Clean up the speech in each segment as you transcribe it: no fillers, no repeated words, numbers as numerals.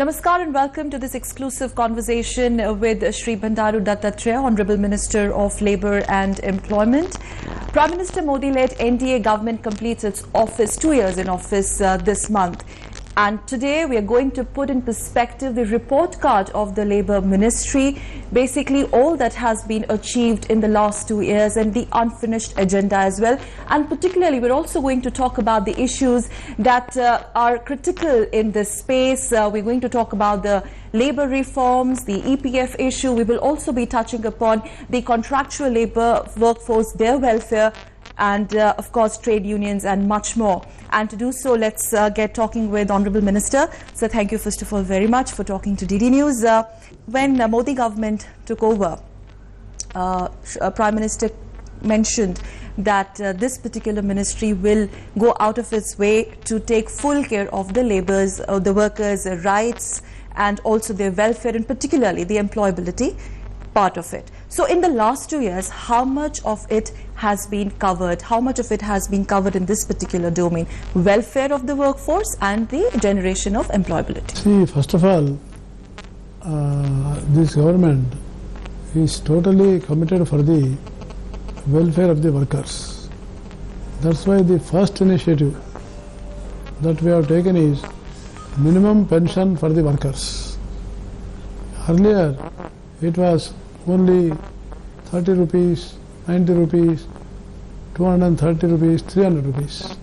Namaskar and welcome to this exclusive conversation with Shri Bandaru Dattatreya, Honorable Minister of Labour and Employment. Prime Minister Modi-led NDA government completes its office, 2 years in office this month. And today we are going to put in perspective the report card of the Labour Ministry, basically all that has been achieved in the last 2 years and the unfinished agenda as well. And particularly we're also going to talk about the issues that are critical in this space. We're going to talk about the labour reforms, the EPF issue. We will also be touching upon the contractual labour workforce, their welfare, and of course trade unions and much more. And to do so, let's get talking with Honourable Minister. So thank you first of all very much for talking to DD News. When Modi government took over, Prime Minister mentioned that this particular ministry will go out of its way to take full care of the labourers, the workers' rights and also their welfare, and particularly the employability part of it. So in the last 2 years, how much of it has been covered? How much of it has been covered in this particular domain? Welfare of the workforce and the generation of employability. See, first of all, this government is totally committed for the welfare of the workers. That's why the first initiative that we have taken is minimum pension for the workers. Earlier, it was only 30 rupees, 90 rupees, 230 rupees, 300 rupees.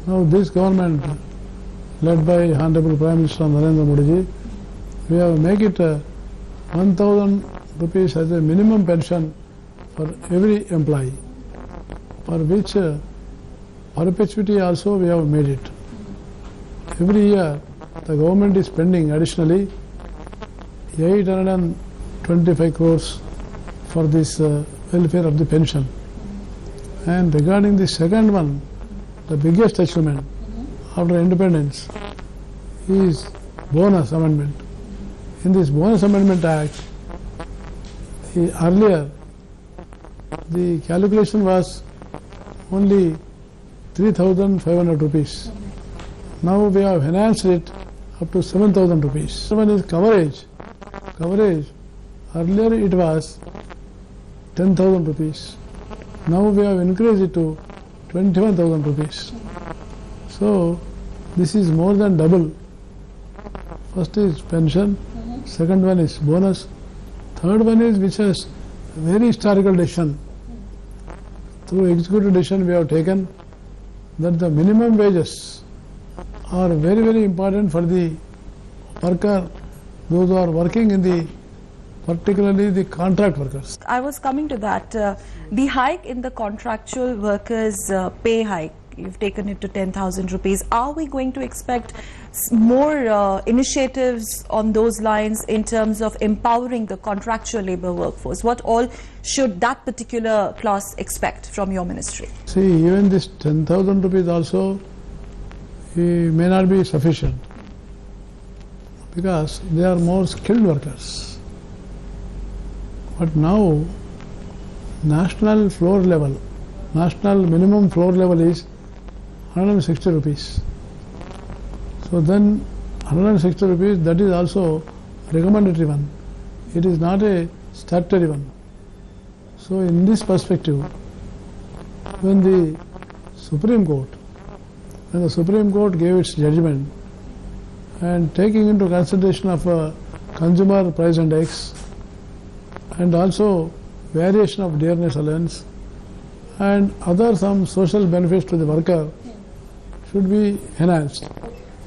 Now this government, led by Honorable Prime Minister Narendra Modi ji, we have made it 1000 rupees as a minimum pension for every employee, for which perpetuity also we have made it. Every year the government is spending additionally 825 crores for this welfare of the pension. And regarding the second one, the biggest achievement after independence is bonus amendment. In this bonus amendment act, earlier the calculation was only 3,500 rupees. Now we have enhanced it up to 7,000 rupees. One is coverage. Earlier it was 10,000 rupees. Now we have increased it to 21,000 rupees. So this is more than double. First is pension, second one is bonus, third one is which is very historical decision. Through executive decision we have taken that the minimum wages are very, very important for the worker, those who are working in the, particularly the contract workers. I was coming to that. The hike in the contractual workers' pay hike, you've taken it to 10,000 rupees. Are we going to expect more initiatives on those lines in terms of empowering the contractual labour workforce? What all should that particular class expect from your ministry? See, even this 10,000 rupees also may not be sufficient, because they are more skilled workers. But now, national floor level, national minimum floor level is 160 rupees. So then 160 rupees, that is also a recommendatory one. It is not a statutory one. So in this perspective, when the Supreme Court gave its judgment, and taking into consideration of consumer price index and also variation of dearness allowance and other some social benefits to the worker should be enhanced.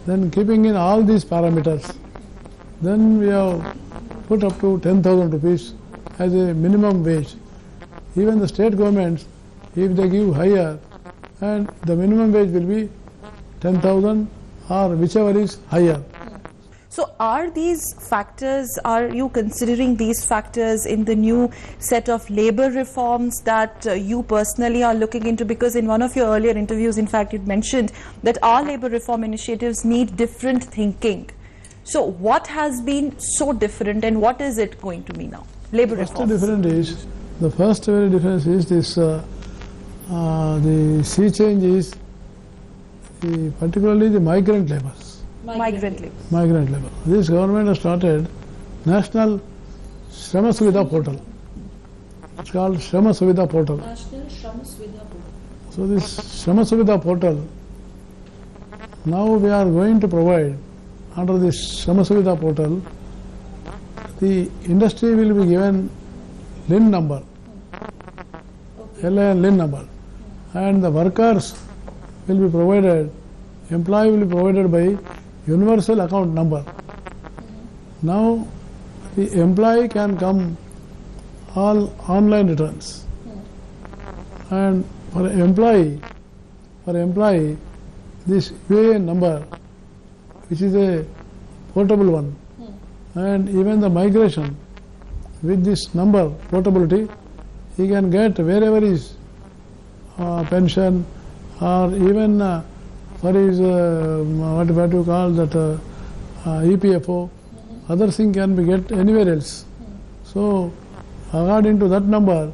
Then keeping in all these parameters, then we have put up to 10,000 rupees as a minimum wage. Even the state governments, if they give higher, and the minimum wage will be 10,000 or whichever is higher. So are these factors, are you considering these factors in the new set of labour reforms that you personally are looking into? Because in one of your earlier interviews, in fact, you mentioned that our labour reform initiatives need different thinking. So what has been so different and what is it going to be now? Labour reforms. The first very difference is this, the sea change is particularly the migrant labours. Migrant labor. Migrant labor. This government has started National Shrama Suvidha Portal. It's called Shrama Suvidha Portal. National Shrama Suvidha Portal. So this Shrama Suvidha Portal, now we are going to provide under this Shrama Suvidha Portal, the industry will be given LIN number, LIN LIN number, and the workers will be provided, employee will be provided by universal account number. Now the employee can come all online returns, and for employee this UAN number, which is a portable one, and even the migration with this number portability, he can get wherever his pension or even for his what you call that EPFO, other thing can be get anywhere else. So according to that number,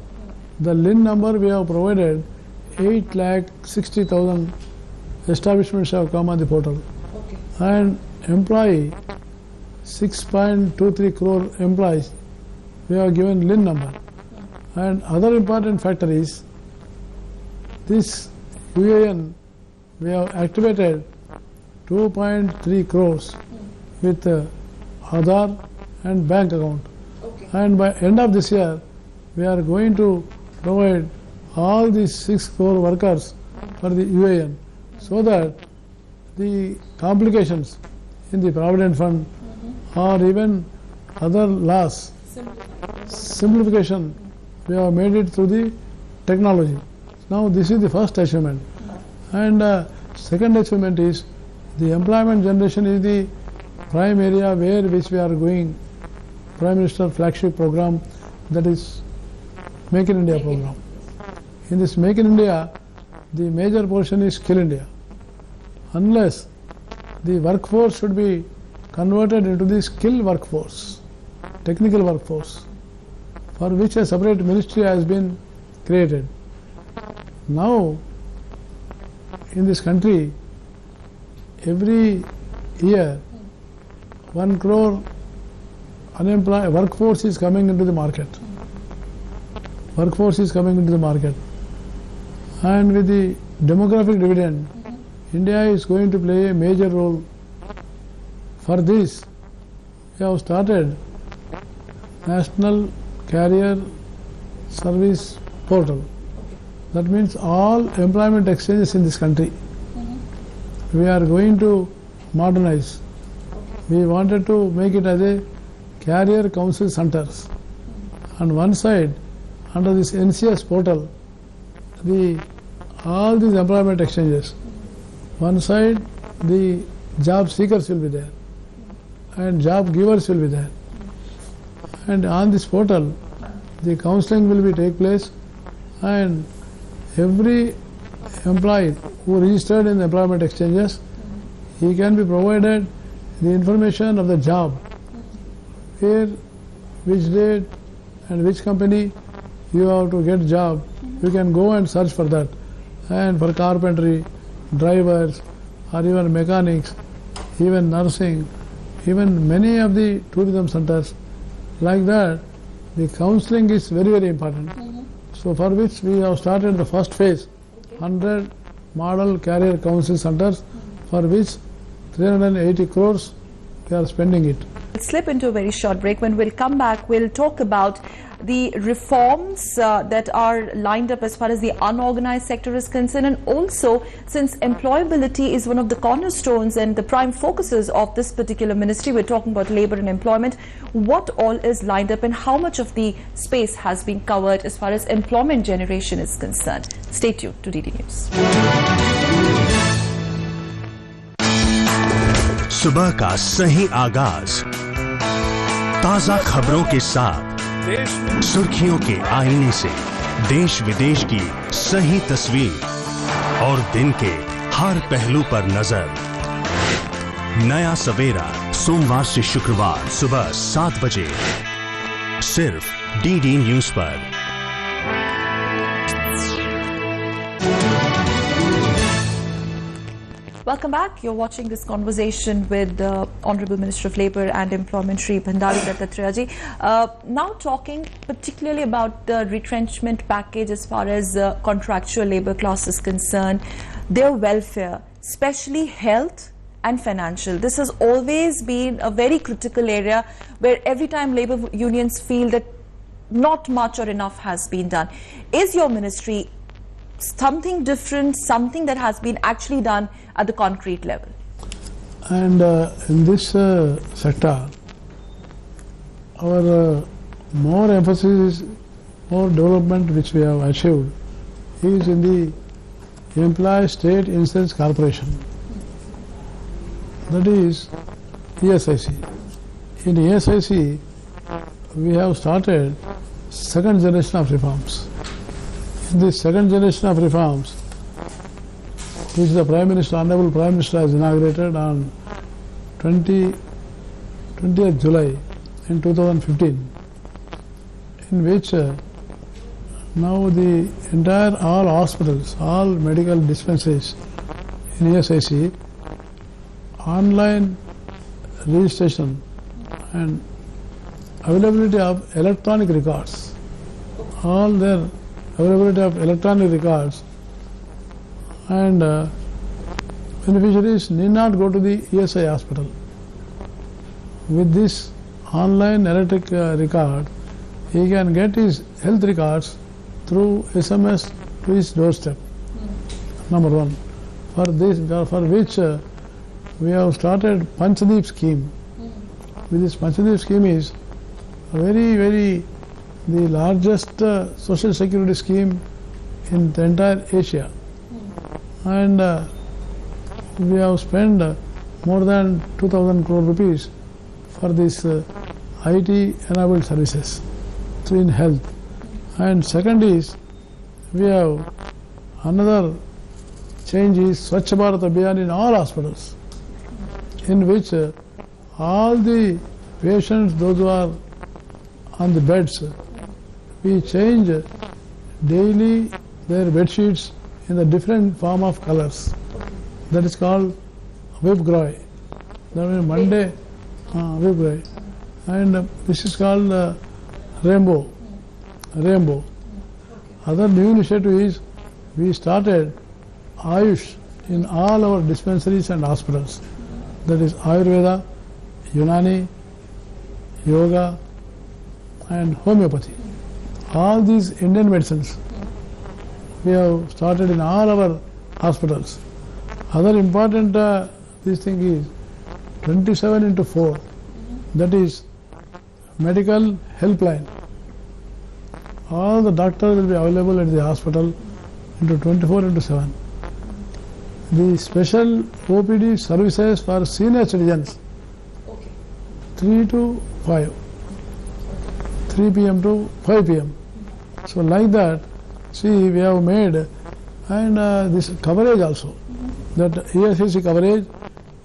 the LIN number we have provided, 8,60,000 establishments have come on the portal. Okay. And employee, 6.23 crore employees, we have given LIN number. And other important factor is this UAN, we have activated 2.3 crores with Aadhaar and bank account. Okay. And by end of this year, we are going to provide all these 6 crore workers for the UAN, so that the complications in the Provident Fund or even other laws, simplification, we have made it through the technology. Now this is the first achievement. And second achievement is the employment generation is the prime area where which we are going, Prime Minister flagship program, that is Make in India program. In this Make in India, the major portion is Skill India. Unless the workforce should be converted into the skill workforce, technical workforce, for which a separate ministry has been created. Now, in this country, every year 1 crore unemployed workforce is coming into the market. Workforce is coming into the market. And with the demographic dividend, India is going to play a major role. For this, we have started National Career Service Portal. That means all employment exchanges in this country. We are going to modernize. We wanted to make it as a career council centers. On one side, under this NCS portal, all these employment exchanges. One side, the job seekers will be there, and job givers will be there. And on this portal, the counseling will be take place, and every employee who registered in the employment exchanges, he can be provided the information of the job, where, which date, and which company you have to get job. You can go and search for that. And for carpentry, drivers, or even mechanics, even nursing, even many of the tourism centers, like that, the counseling is very, very important. So for which we have started the first phase, 100 model career council centers, for which 380 crores we are spending it. We'll slip into a very short break. When we'll come back, we'll talk about the reforms that are lined up as far as the unorganized sector is concerned, and also, since employability is one of the cornerstones and the prime focuses of this particular ministry, we're talking about labor and employment, what all is lined up and how much of the space has been covered as far as employment generation is concerned. Stay tuned to DD News. सुबह का सही आगाज ताजा खबरों के साथ, सुर्खियों के आईने से देश विदेश की सही तस्वीर और दिन के हर पहलू पर नजर। नया सवेरा सोमवार से शुक्रवार सुबह 7 बजे सिर्फ डीडी न्यूज पर। Welcome back. You're watching this conversation with the Honorable Minister of Labour and Employment, Shri Bandaru Dattatreya ji. Now talking particularly about the retrenchment package as far as contractual labour class is concerned, their welfare, especially health and financial. This has always been a very critical area where every time labour unions feel that not much or enough has been done. Is your ministry something different, something that has been actually done at the concrete level? And in this sector, our more emphasis, more development which we have achieved is in the Employee State Insurance Corporation, that is ESIC. In ESIC, we have started second generation of reforms. In this second generation of reforms, which the Prime Minister, Honorable Prime Minister has inaugurated on 20th July in 2015, in which now the entire all hospitals, all medical dispensaries in ESIC, online registration and availability of electronic records, all their availability of electronic records, and beneficiaries need not go to the ESI hospital. With this online electric record, he can get his health records through SMS to his doorstep. Number one. For which we have started PANCHDEEP scheme. With this PANCHDEEP scheme is the largest social security scheme in the entire Asia, and we have spent more than 2,000 crore rupees for this IT enabled services in health. And second is, we have another change is Swachh Bharat Abhiyan in all hospitals, in which all the patients, those who are on the beds, we change daily their bed sheets in the different form of colors. That is called whip-grey. That means Monday, whip-grey. And this is called rainbow. Other new initiative is we started Ayush in all our dispensaries and hospitals. That is Ayurveda, Unani, Yoga and homeopathy. All these Indian medicines we have started in all our hospitals. Other important this thing is 27/4, that is medical helpline. All the doctors will be available at the hospital into 24/7. The special OPD services for senior citizens, 3 to 5, 3 p.m. to 5 p.m. So like that, see, we have made, and this coverage also, that ESIC coverage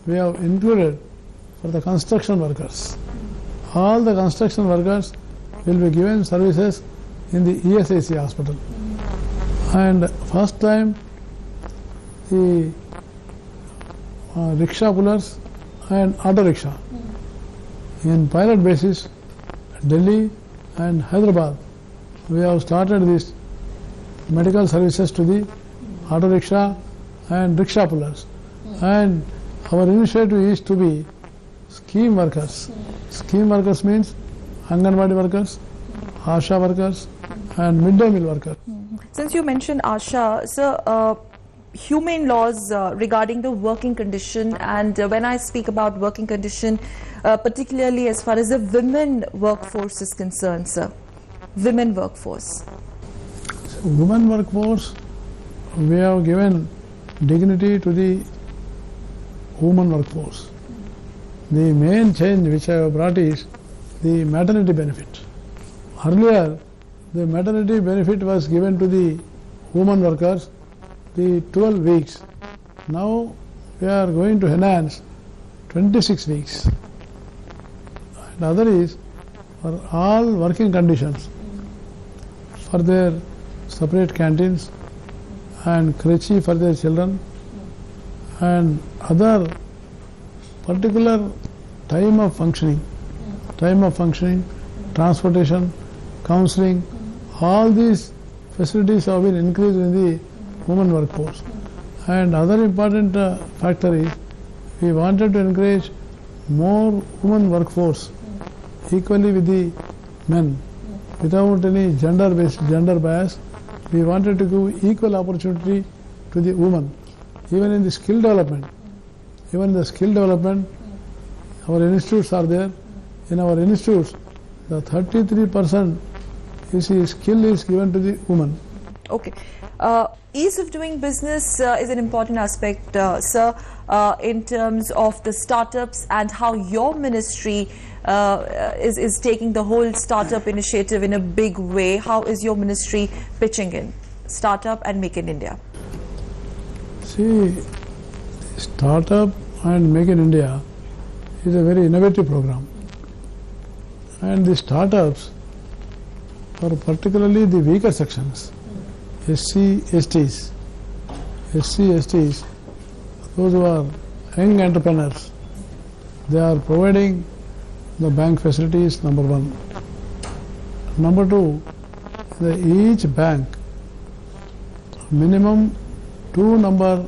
we have included for the construction workers. All the construction workers will be given services in the ESIC hospital. And first time the rickshaw pullers and auto rickshaw in pilot basis, Delhi and Hyderabad, we have started this medical services to the auto rickshaw and rickshaw pullers. And our initiative is to be scheme workers. Scheme workers means Anganwadi workers, Asha workers and midday meal workers. Since you mentioned Asha, sir, humane laws regarding the working condition, and when I speak about working condition, particularly as far as the women workforce is concerned, sir, women workforce. So, women workforce, we have given dignity to the women workforce. The main change which I have brought is the maternity benefit. Earlier, the maternity benefit was given to the women workers, the 12 weeks. Now we are going to enhance 26 weeks. And other is for all working conditions, for their separate canteens and creche for their children, and other particular time of functioning, transportation, counseling, all these facilities have been increased in the women workforce. And other important factor is we wanted to encourage more women workforce equally with the men without any gender bias. We wanted to give equal opportunity to the women, even in the skill development. Even the skill development, our institutes are there. In our institutes, the 33% skill is given to the women. Okay. Ease of doing business is an important aspect, sir, in terms of the startups and how your ministry is taking the whole startup initiative in a big way. How is your ministry pitching in startup and Make in India? See, startup and Make in India is a very innovative program. And the startups for particularly the weaker sections, SC, STs, those who are young entrepreneurs, they are providing the bank facilities, number one. Number two, each bank, minimum 2 number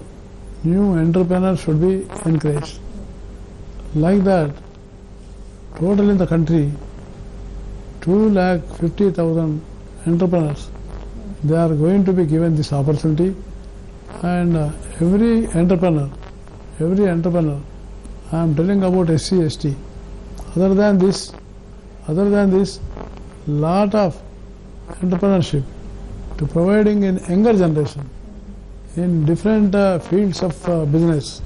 new entrepreneurs should be encouraged. Like that, total in the country, 250,000 entrepreneurs, they are going to be given this opportunity, and every entrepreneur, I am telling about SC, ST. Other than this, lot of entrepreneurship to providing in younger generation in different fields of business.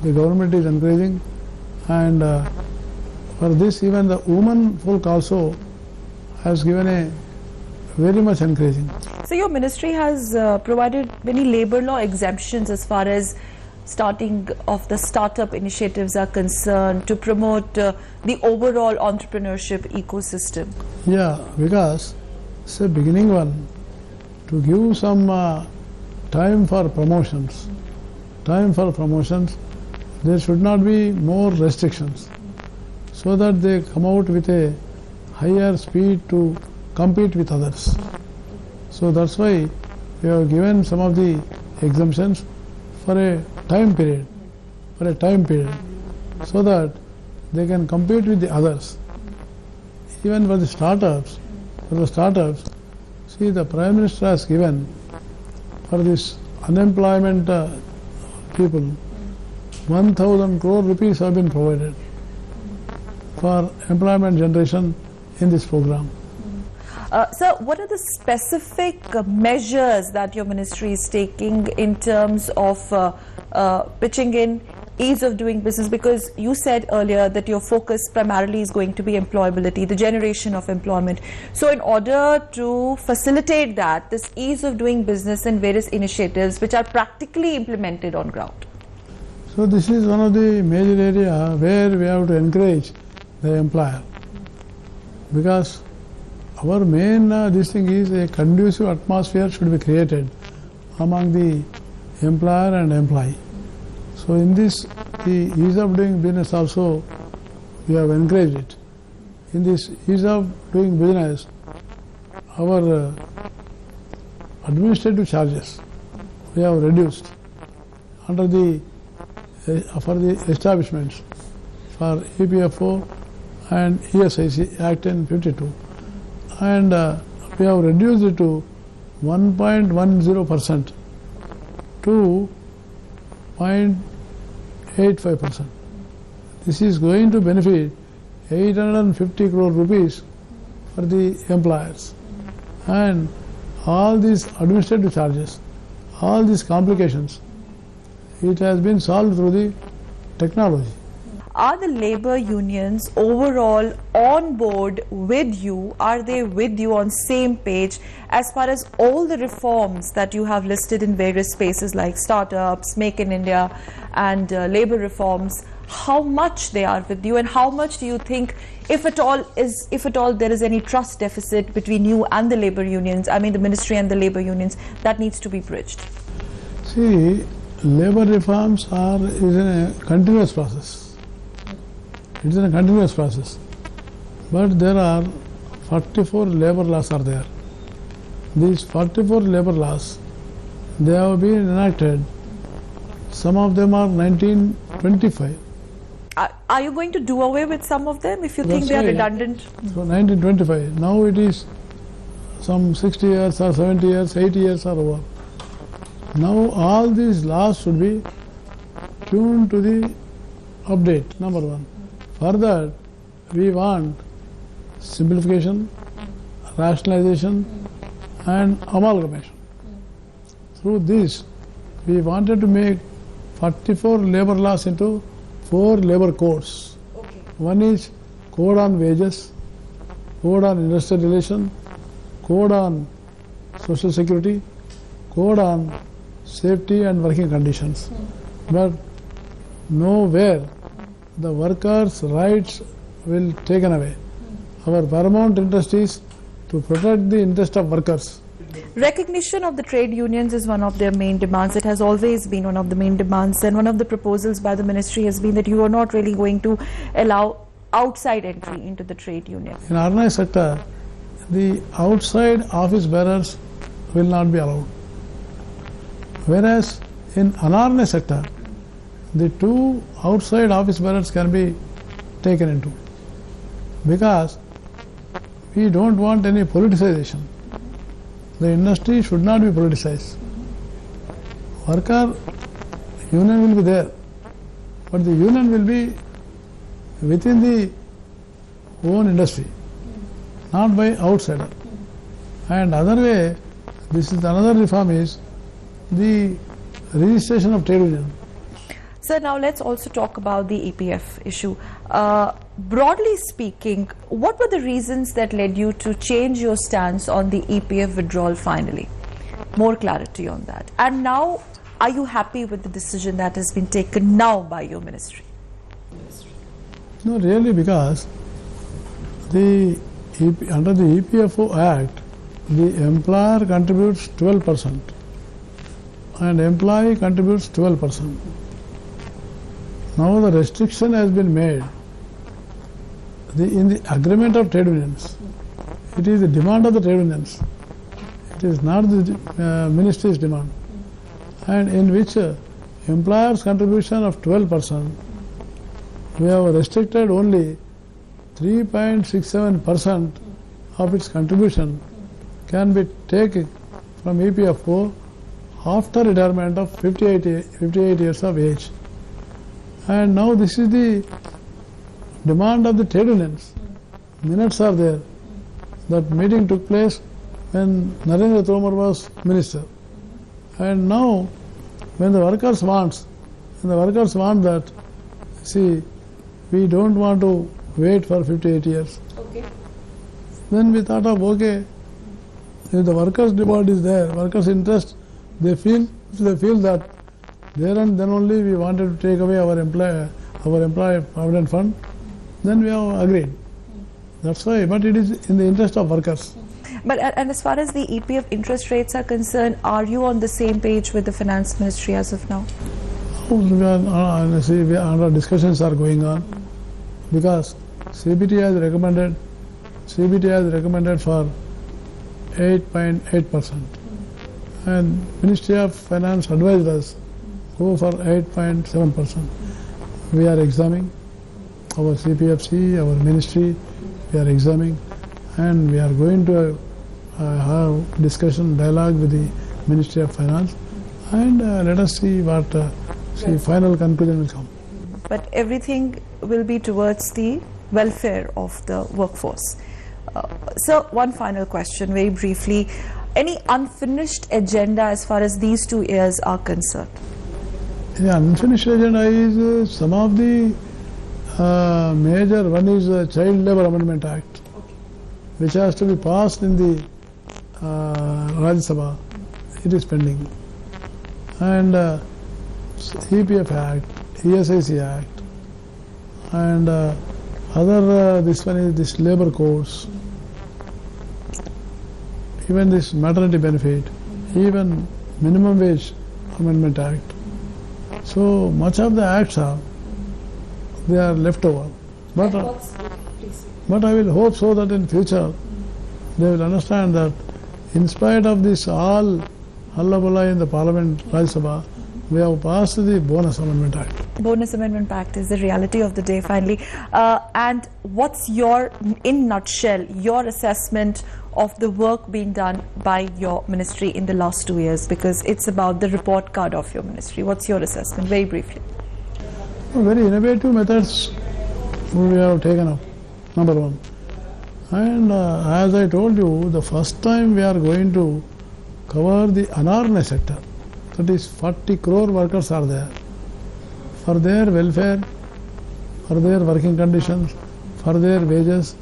The government is encouraging, and for this even the women folk also has given a very much encouraging. So your ministry has provided many labor law exemptions as far as starting of the startup initiatives are concerned to promote the overall entrepreneurship ecosystem. Yeah, because it's a beginning one to give some time for promotions. There should not be more restrictions, so that they come out with a higher speed to compete with others. So that's why we have given some of the exemptions for a time period, so that they can compete with the others. Even for the startups, see, the Prime Minister has given for this unemployment people 1,000 crore rupees have been provided for employment generation in this program. Sir, what are the specific measures that your ministry is taking in terms of pitching in ease of doing business? Because you said earlier that your focus primarily is going to be employability, the generation of employment. So in order to facilitate that, this ease of doing business and various initiatives which are practically implemented on ground. So this is one of the major areas where we have to encourage the employer, because our main this thing is a conducive atmosphere should be created among the employer and employee. So in this, the ease of doing business also, we have encouraged it. In this ease of doing business, our administrative charges we have reduced under the for the establishments for EPFO and ESIC Act 1052. And we have reduced it to 1.10% to 0.85%. This is going to benefit 850 crore rupees for the employers. And all these administrative charges, all these complications, it has been solved through the technology. Are the labor unions overall on board with you? Are they with you on same page as far as all the reforms that you have listed in various spaces like startups, Make in India and labor reforms? How much they are with you, and how much do you think, if at all there is any trust deficit between you and the labor unions, I mean the ministry and the labor unions, that needs to be bridged? See, labor reforms is a continuous process. It is a continuous process. But there are 44 labor laws are there. These 44 labor laws, they have been enacted. Some of them are 1925. Are you going to do away with some of them if you think they are redundant? So 1925. Now it is some 60 years or 70 years, 80 years are over. Now all these laws should be tuned to the update, number one. Further, we want simplification, rationalization and amalgamation. Through this, we wanted to make 44 labor laws into 4 labor codes. Okay. One is Code on Wages, Code on Industrial Relation, Code on Social Security, Code on Safety and Working Conditions. But nowhere the workers' rights will taken away. Our paramount interest is to protect the interest of workers. Recognition of the trade unions is one of their main demands. It has always been one of the main demands, and one of the proposals by the ministry has been that you are not really going to allow outside entry into the trade union. In organized sector, the outside office bearers will not be allowed. Whereas in unorganized sector, the 2 outside office bearers can be taken into. Because we don't want any politicization. The industry should not be politicized. Worker union will be there, but the union will be within the own industry, not by outsider. And other way, this is another reform is the registration of trade union. Sir, now let's also talk about the EPF issue. Broadly speaking, what were the reasons that led you to change your stance on the EPF withdrawal finally? More clarity on that. And now, are you happy with the decision that has been taken now by your ministry? No, really, because under the EPFO Act, the employer contributes 12% and employee contributes 12%. Now the restriction has been made in the agreement of trade unions. It is the demand of the trade unions. It is not the ministry's demand. And in which employer's contribution of 12%, we have restricted only 3.67% of its contribution can be taken from EPFO after retirement of 58 years of age. And now this is the demand of the trade unions. Minutes are there. That meeting took place when Narendra Tomar was minister. And now when the workers want that, see, we don't want to wait for 58 years. Okay. Then we thought of, okay, if the workers' demand is there, workers' interest, they feel that there and then only we wanted to take away our employee provident fund, then we have agreed. That's why, but it is in the interest of workers. But and as far as the EPF interest rates are concerned, are you on the same page with the finance ministry as of now? Our discussions are going on because CBT has recommended for 8.8%, and Ministry of Finance advised us go for 8.7%. We are examining, our CPFC, our ministry, we are examining, and we are going to have discussion, dialogue with the Ministry of Finance, and let us see what final conclusion will come. But everything will be towards the welfare of the workforce. Sir, one final question, very briefly. Any unfinished agenda as far as these 2 years are concerned? The unfinished agenda is some of the major, one is the Child Labour Amendment Act, which has to be passed in the Rajya Sabha. It is pending. And EPF Act, ESIC Act, and other, this one is this labour codes, even this maternity benefit, even minimum wage amendment act. So much of the acts they are left over. But I will hope so that in future they will understand that in spite of this all hullabulla in the Parliament, Rajya Sabha, we have passed the Bonus Amendment Act. Bonus Amendment Act is the reality of the day finally. And what's your, in nutshell, your assessment of the work being done by your ministry in the last 2 years? Because it's about the report card of your ministry. What's your assessment, very briefly? Very innovative methods we have taken up, number one. And as I told you, the first time we are going to cover the unorganized sector. That is 40 crore workers are there. For their welfare, for their working conditions, for their wages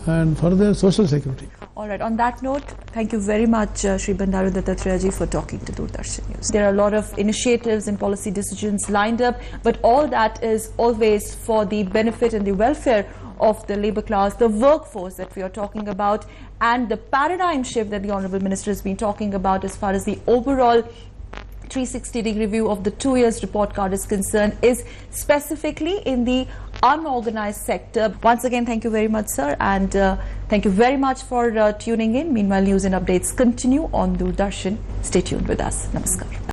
and for their social security. All right, on that note, thank you very much Shri Bandaru Dattatreya ji for talking to Doordarshan News. There are a lot of initiatives and policy decisions lined up, but all that is always for the benefit and the welfare of the labour class, the workforce that we are talking about, and the paradigm shift that the Honourable Minister has been talking about as far as the overall 360-degree view of the 2 years report card is concerned is specifically in the unorganized sector. Once again, thank you very much, sir, and thank you very much for tuning in. Meanwhile, news and updates continue on Doordarshan. Stay tuned with us. Namaskar.